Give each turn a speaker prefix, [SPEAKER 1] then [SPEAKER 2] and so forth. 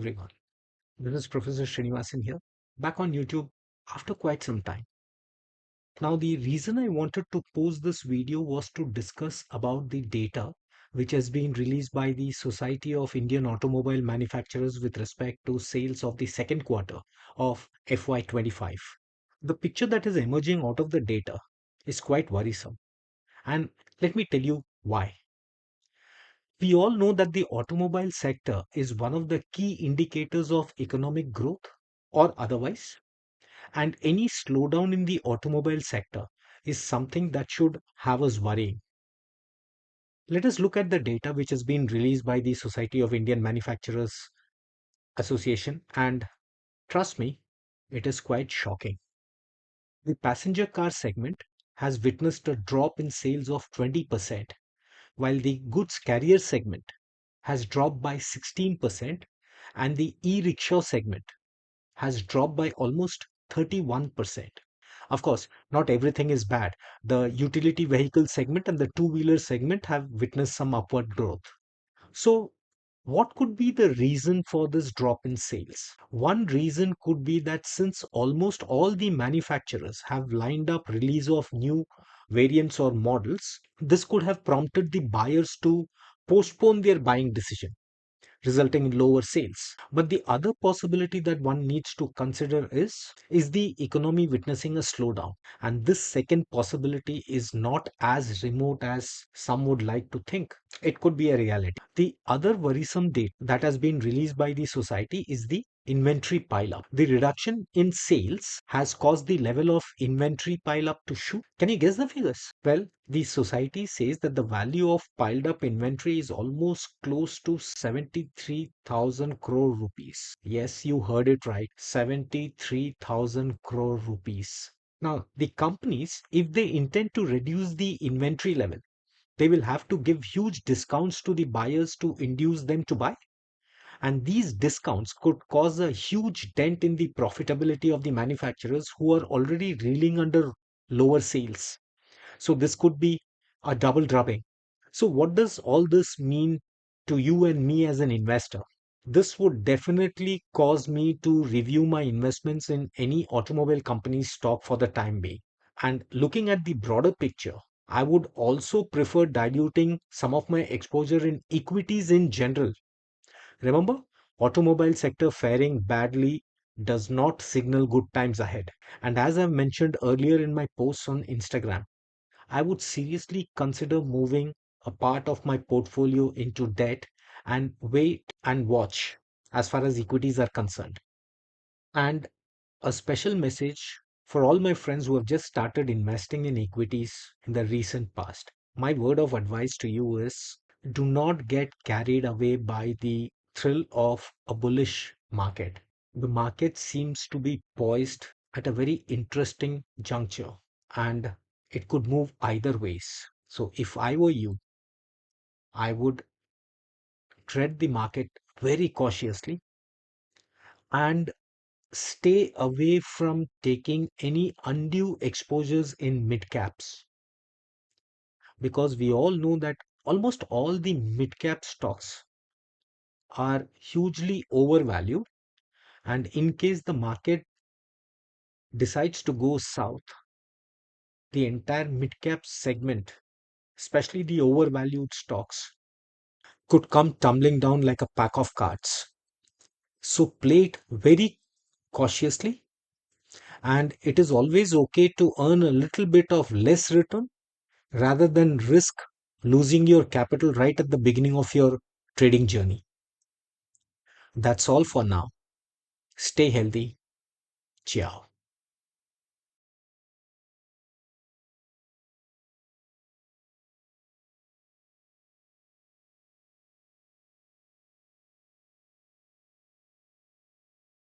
[SPEAKER 1] everyone. This is Professor Srinivasan here, back on YouTube after quite some time. Now, the reason I wanted to post this video was to discuss about the data which has been released by the Society of Indian Automobile Manufacturers with respect to sales of the second quarter of FY25. The picture that is emerging out of the data is quite worrisome. And let me tell you why. We all know that the automobile sector is one of the key indicators of economic growth or otherwise, and any slowdown in the automobile sector is something that should have us worrying. Let us look at the data which has been released by the Society of Indian Manufacturers Association, and trust me, it is quite shocking. The passenger car segment has witnessed a drop in sales of 20%, while the goods carrier segment has dropped by 16%, and the e-rickshaw segment has dropped by almost 31%. Of course, not everything is bad. The utility vehicle segment and the two-wheeler segment have witnessed some upward growth. So, what could be the reason for this drop in sales? One reason could be that since almost all the manufacturers have lined up release of new variants or models, this could have prompted the buyers to postpone their buying decision, resulting in lower sales. But the other possibility that one needs to consider is the economy witnessing a slowdown. And this second possibility is not as remote as some would like to think. It could be a reality. The other worrisome date that has been released by the society is the inventory pile up. The reduction in sales has caused the level of inventory pile up to shoot. Can you guess the figures? Well, the society says that the value of piled up inventory is almost close to 73,000 crore rupees. Yes, you heard it right. 73,000 crore rupees. Now, the companies, if they intend to reduce the inventory level, they will have to give huge discounts to the buyers to induce them to buy. And these discounts could cause a huge dent in the profitability of the manufacturers who are already reeling under lower sales. So this could be a double drubbing. So what does all this mean to you and me as an investor? This would definitely cause me to review my investments in any automobile company's stock for the time being. And looking at the broader picture, I would also prefer diluting some of my exposure in equities in general. Remember, automobile sector faring badly does not signal good times ahead. And as I've mentioned earlier in my posts on Instagram, I would seriously consider moving a part of my portfolio into debt and wait and watch as far as equities are concerned. And a special message for all my friends who have just started investing in equities in the recent past. My word of advice to you is do not get carried away by the thrill of a bullish market. The market seems to be poised at a very interesting juncture, and it could move either ways. So if I were you, I would tread the market very cautiously and stay away from taking any undue exposures in mid caps, because we all know that almost all the mid cap stocks are hugely overvalued, and in case the market decides to go south, the entire mid cap segment, especially the overvalued stocks, could come tumbling down like a pack of cards. So play it very cautiously, and it is always okay to earn a little bit of less return rather than risk losing your capital right at the beginning of your trading journey. That's all for now. Stay healthy. Ciao.